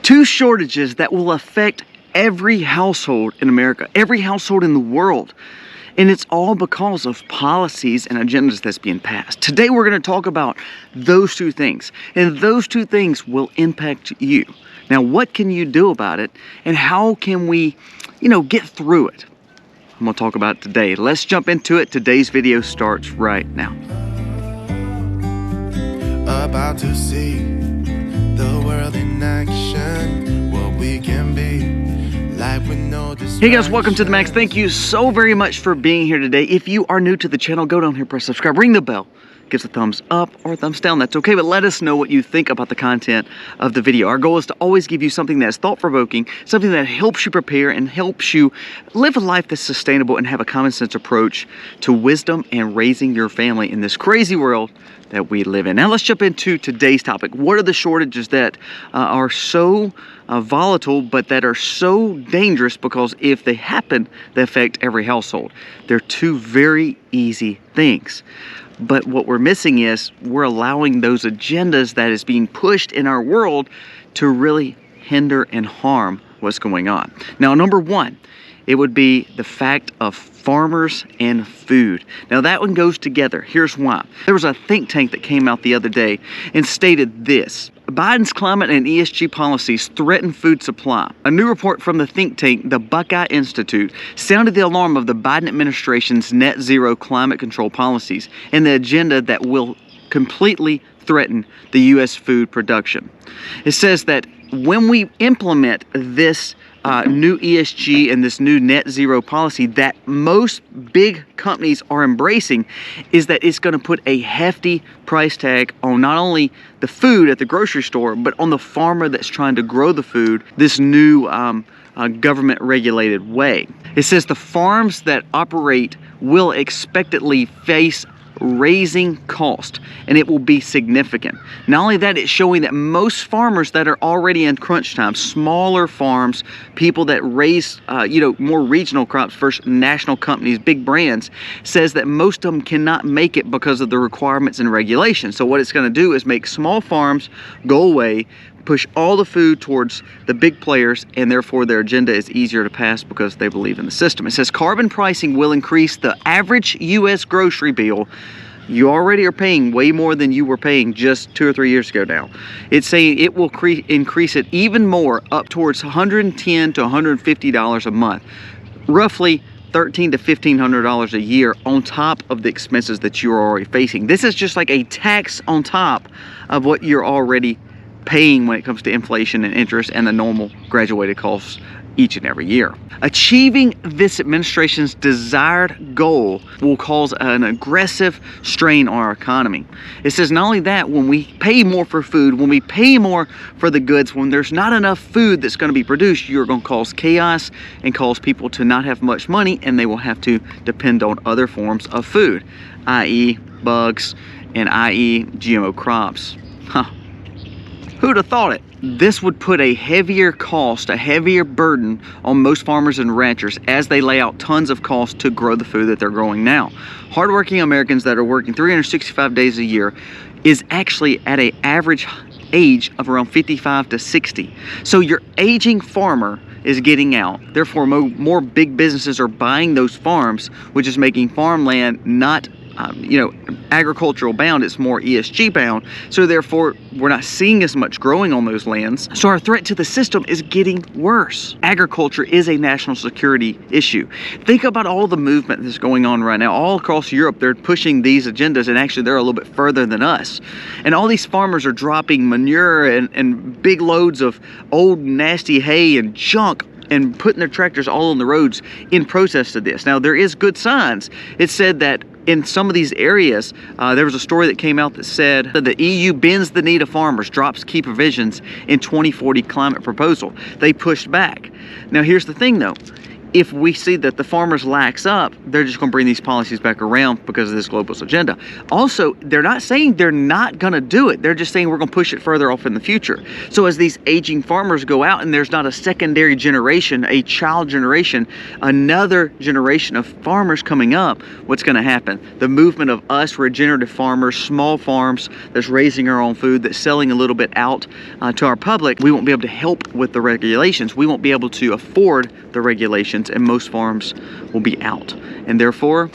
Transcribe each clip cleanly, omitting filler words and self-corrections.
Two shortages that will affect every household in America, every household in the world. And it's all because of policies and agendas that's being passed. Today we're going to talk about those two things. And those two things will impact you. Now, what can you do about it? And how can we, get through it? I'm going to talk about it today. Let's jump into it. Today's video starts right now. About to see the world in action, what we can be. Hey guys, welcome to the Max. Thank you so very much for being here today. If you are new to the channel, go down here, press subscribe, ring the bell, give us a thumbs up or a thumbs down. That's okay, but let us know what you think about the content of the video. Our goal is to always give you something that's thought-provoking, something that helps you prepare and helps you live a life that's sustainable and have a common sense approach to wisdom and raising your family in this crazy world that we live in. Now let's jump into today's topic. What are the shortages that are so volatile, but that are so dangerous because if they happen, they affect every household? They're two very easy things. But what we're missing is we're allowing those agendas that is being pushed in our world to really hinder and harm what's going on. Now, number one, it would be the fact of farmers and food. Now that one goes together. Here's why. There was a think tank that came out the other day and stated this: Biden's climate and ESG policies threaten food supply. A new report from the think tank, the Buckeye Institute, sounded the alarm of the Biden administration's net zero climate control policies and the agenda that will completely threaten the U.S. food production. It says that when we implement this new ESG and this new net zero policy that most big companies are embracing, is that it's going to put a hefty price tag on not only the food at the grocery store, but on the farmer that's trying to grow the food this new government regulated way. It says the farms that operate will expectedly face raising cost, and it will be significant. Not only that, it's showing that most farmers that are already in crunch time, smaller farms, people that raise more regional crops versus national companies, big brands, says that most of them cannot make it because of the requirements and regulations. So what it's going to do is make small farms go away, push all the food towards the big players, and therefore their agenda is easier to pass because they believe in the system. It says carbon pricing will increase the average U.S. grocery bill. You already are paying way more than you were paying just 2 or 3 years ago now. It's saying it will increase it even more, up towards $110 to $150 a month, roughly $1,300 to $1,500 a year on top of the expenses that you're already facing. This is just like a tax on top of what you're already paying when it comes to inflation and interest and the normal graduated costs each and every year. Achieving this administration's desired goal will cause an aggressive strain on our economy. It says not only that, when we pay more for food, when we pay more for the goods, when there's not enough food that's going to be produced, you're going to cause chaos and cause people to not have much money, and they will have to depend on other forms of food, i.e. bugs and i.e. GMO crops. Who'd have thought it? This would put a heavier cost, a heavier burden on most farmers and ranchers as they lay out tons of costs to grow the food that they're growing now. Hardworking Americans that are working 365 days a year is actually at an average age of around 55 to 60. So your aging farmer is getting out. Therefore, more big businesses are buying those farms, which is making farmland not agricultural bound, it's more ESG bound. So therefore, we're not seeing as much growing on those lands. So our threat to the system is getting worse. Agriculture is a national security issue. Think about all the movement that's going on right now. All across Europe, they're pushing these agendas, and actually they're a little bit further than us. And all these farmers are dropping manure and big loads of old nasty hay and junk and putting their tractors all on the roads in protest to this. Now, there is good signs. It said that in some of these areas, there was a story that came out that said that the EU bends the knee to farmers, drops key provisions in 2040 climate proposal. They pushed back. Now, here's the thing though. if we see that the farmers lax up, they're just going to bring these policies back around because of this globalist agenda. Also, they're not saying they're not going to do it. They're just saying we're going to push it further off in the future. So as these aging farmers go out and there's not a secondary generation, a child generation, another generation of farmers coming up, what's going to happen? The movement of us regenerative farmers, small farms that's raising our own food, that's selling a little bit out to our public, we won't be able to help with the regulations. We won't be able to afford the regulations, and most farms will be out, and therefore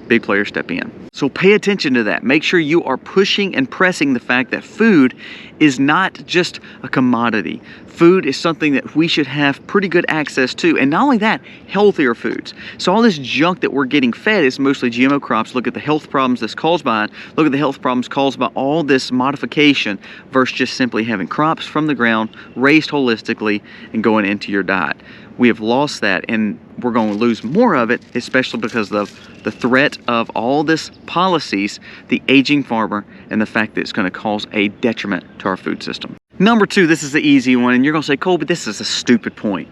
big players step in. So pay attention to that. Make sure you are pushing and pressing the fact that food is not just a commodity. Food is something that we should have pretty good access to, and not only that, healthier foods. So all this junk that we're getting fed is mostly GMO crops. Look at the health problems that's caused by it. Look at the health problems caused by all this modification versus just simply having crops from the ground, raised holistically, and going into your diet. We have lost that, and we're going to lose more of it, especially because of the threat of all this policies, the aging farmer, and the fact that it's going to cause a detriment to our food system. Number two, this is the easy one, and you're going to say, Colby, this is a stupid point.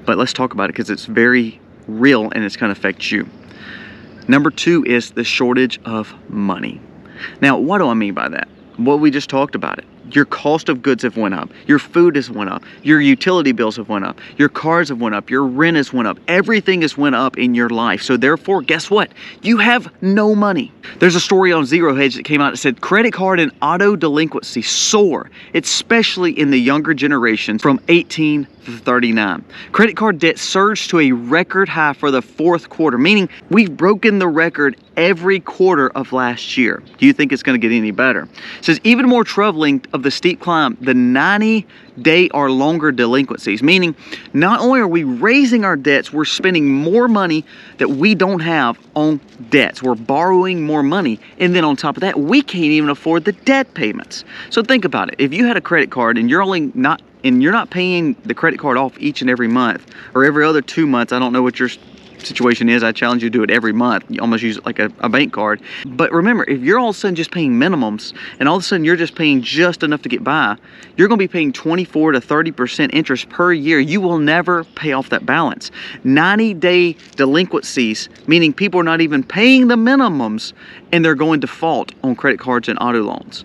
But let's talk about it because it's very real and it's going to affect you. Number two is the shortage of money. Now, what do I mean by that? Well, we just talked about it. Your cost of goods have went up. Your food has went up. Your utility bills have went up. Your cars have went up. Your rent has went up. Everything has went up in your life. So therefore, guess what? You have no money. There's a story on Zero Hedge that came out that said credit card and auto delinquency soar, especially in the younger generations from 18 to 39. Credit card debt surged to a record high for the fourth quarter, meaning we've broken the record every quarter of last year. Do you think it's going to get any better? It says even more troubling of the steep climb, the 90-day or longer delinquencies, meaning not only are we raising our debts, we're spending more money that we don't have on debts. We're borrowing more money, and then on top of that, we can't even afford the debt payments. So think about it. If you had a credit card and you're not paying the credit card off each and every month or every other 2 months, I don't know what your situation is. I challenge you to do it every month. You almost use it like a bank card. But remember, if you're all of a sudden just paying minimums and all of a sudden you're just paying just enough to get by, you're going to be paying 24 to 30% interest per year. You will never pay off that balance. 90-day delinquencies, meaning people are not even paying the minimums and they're going default on credit cards and auto loans.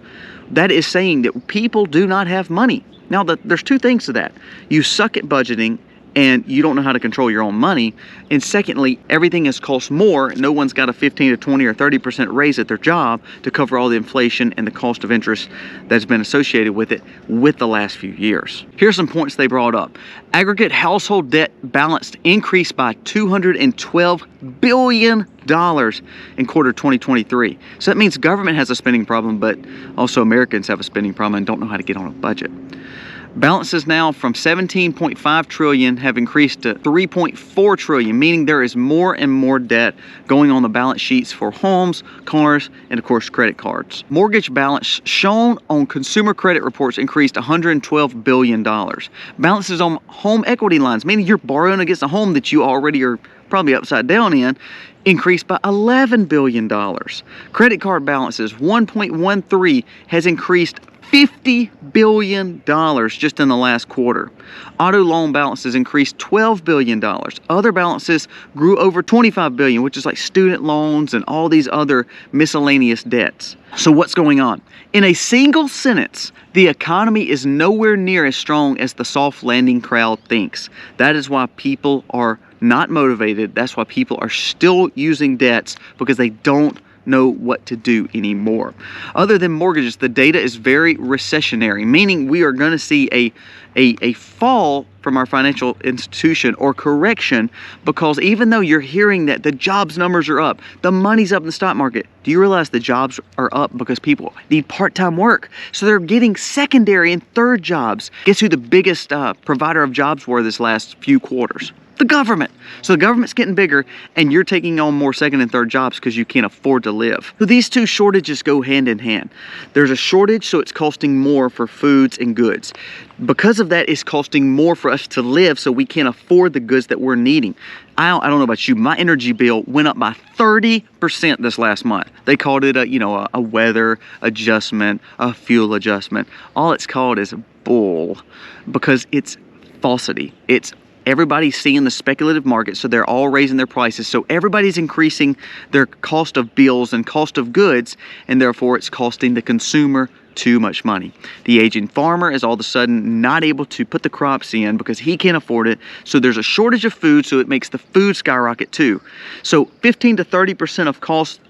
That is saying that people do not have money. Now, there's two things to that. You suck at budgeting and you don't know how to control your own money. And secondly, everything has cost more. No one's got a 15 to 20 or 30% raise at their job to cover all the inflation and the cost of interest that's been associated with it with the last few years. Here's some points they brought up. Aggregate household debt balance increased by $212 billion in quarter 2023. So that means government has a spending problem, but also Americans have a spending problem and don't know how to get on a budget. Balances now from 17.5 trillion have increased to 3.4 trillion, meaning there is more and more debt going on the balance sheets for homes, cars, and of course credit cards. Mortgage balance shown on consumer credit reports increased $112 billion. Balances on home equity lines, meaning you're borrowing against a home that you already are probably upside down in, increased by $11 billion. Credit card balances, 1.13, has increased $50 billion just in the last quarter. Auto loan balances increased $12 billion. Other balances grew over $25 billion, which is like student loans and all these other miscellaneous debts. So what's going on? In a single sentence, the economy is nowhere near as strong as the soft landing crowd thinks. That is why people are not motivated. That's why people are still using debts, because they don't know what to do anymore. Other than mortgages, the data is very recessionary, meaning we are going to see a fall from our financial institution or correction, because even though you're hearing that the jobs numbers are up, the money's up in the stock market, do you realize the jobs are up because people need part-time work? So they're getting secondary and third jobs. Guess who the biggest provider of jobs were this last few quarters? The government. So the government's getting bigger and you're taking on more second and third jobs because you can't afford to live. So these two shortages go hand in hand. There's a shortage, so it's costing more for foods and goods. Because of that, it's costing more for us to live, so we can't afford the goods that we're needing. I don't know about you, my energy bill went up by 30% this last month. They called it a weather adjustment, a fuel adjustment. All it's called is bull, because it's falsity. It's Everybody's seeing the speculative market, so they're all raising their prices. So everybody's increasing their cost of bills and cost of goods, and therefore it's costing the consumer too much money. The aging farmer is all of a sudden not able to put the crops in because he can't afford it. So there's a shortage of food, so it makes the food skyrocket too. So 15 to 30% of cost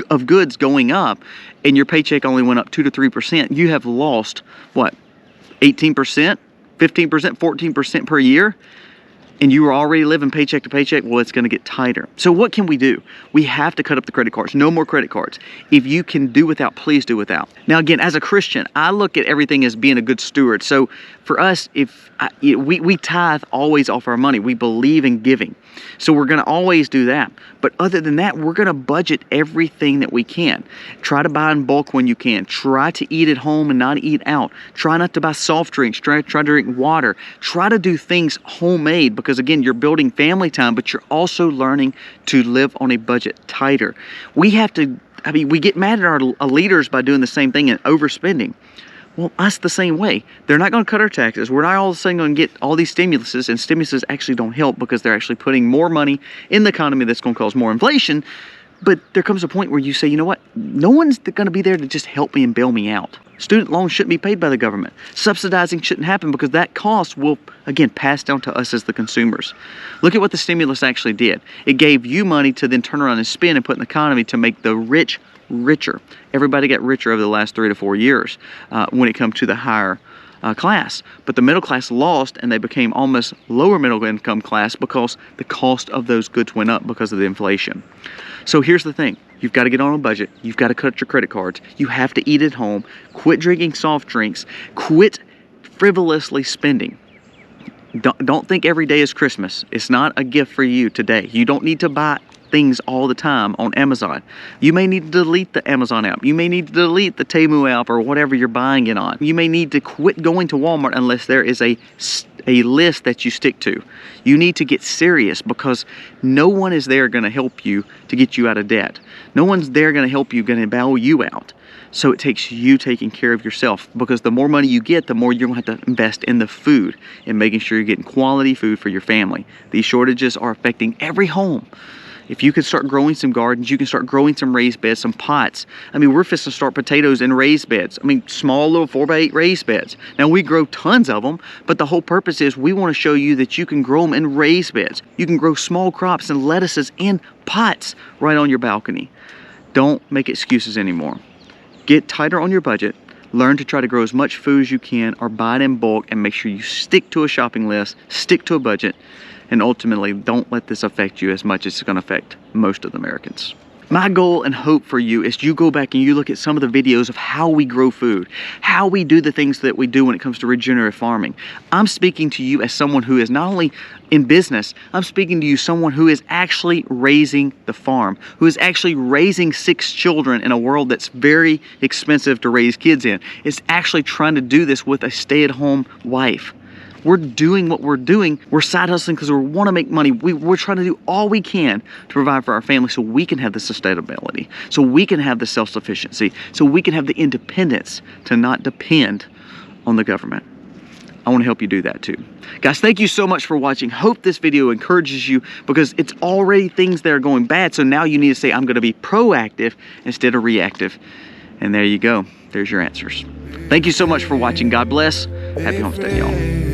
of goods going up, and your paycheck only went up 2 to 3%. You have lost, what, 18%, 15%, 14% per year? And you were already living paycheck to paycheck. Well, it's going to get tighter. So what can we do? We have to cut up the credit cards. No more credit cards. If you can do without, please do without. Now, again, as a Christian, I look at everything as being a good steward. So for us, we tithe always off our money. We believe in giving. So we're going to always do that. But other than that, we're going to budget everything that we can. Try to buy in bulk when you can. Try to eat at home and not eat out. Try not to buy soft drinks. Try to drink water. Try to do things homemade, because again, you're building family time, but you're also learning to live on a budget tighter. We have to, we get mad at our leaders by doing the same thing and overspending. Well, us the same way. They're not going to cut our taxes. We're not all of a sudden going to get all these stimuluses, and stimuluses actually don't help because they're actually putting more money in the economy that's going to cause more inflation. But there comes a point where you say, you know what? No one's going to be there to just help me and bail me out. Student loans shouldn't be paid by the government. Subsidizing shouldn't happen because that cost will, again, pass down to us as the consumers. Look at what the stimulus actually did. It gave you money to then turn around and spend and put in the economy to make the rich richer. Everybody got richer over the last 3 to 4 years when it comes to the higher class. But the middle class lost, and they became almost lower middle income class because the cost of those goods went up because of the inflation. So here's the thing. You've got to get on a budget. You've got to cut your credit cards. You have to eat at home. Quit drinking soft drinks. Quit frivolously spending. Don't think every day is Christmas. It's not a gift for you today. You don't need to buy things all the time on Amazon. You may need to delete the Amazon app. You may need to delete the Temu app or whatever you're buying it on. You may need to quit going to Walmart unless there is a list that you stick to. You need to get serious, because no one is there going to help you to get you out of debt. No one's there going to help you, going to bail you out. So it takes you taking care of yourself, because the more money you get, the more you're going to have to invest in the food and making sure you're getting quality food for your family. These shortages are affecting every home. If you can start growing some gardens, you can start growing some raised beds, some pots. I mean, we're fixing to start potatoes in raised beds. I mean, small little 4x8 raised beds. Now, we grow tons of them, but the whole purpose is we want to show you that you can grow them in raised beds. You can grow small crops and lettuces in pots right on your balcony. Don't make excuses anymore. Get tighter on your budget. Learn to try to grow as much food as you can, or buy it in bulk, and make sure you stick to a shopping list, stick to a budget. And ultimately, don't let this affect you as much as it's going to affect most of the Americans. My goal and hope for you is you go back and you look at some of the videos of how we grow food, how we do the things that we do when it comes to regenerative farming. I'm speaking to you as someone who is not only in business, I'm speaking to you someone who is actually raising the farm, who is actually raising 6 children in a world that's very expensive to raise kids in. It's actually trying to do this with a stay-at-home wife. We're doing what we're doing. We're side hustling because we want to make money. We're trying to do all we can to provide for our family so we can have the sustainability, so we can have the self-sufficiency, so we can have the independence to not depend on the government. I want to help you do that too. Guys, thank you so much for watching. Hope this video encourages you, because it's already things that are going bad. So now you need to say, I'm going to be proactive instead of reactive. And there you go. There's your answers. Thank you so much for watching. God bless. Happy homesteading, y'all.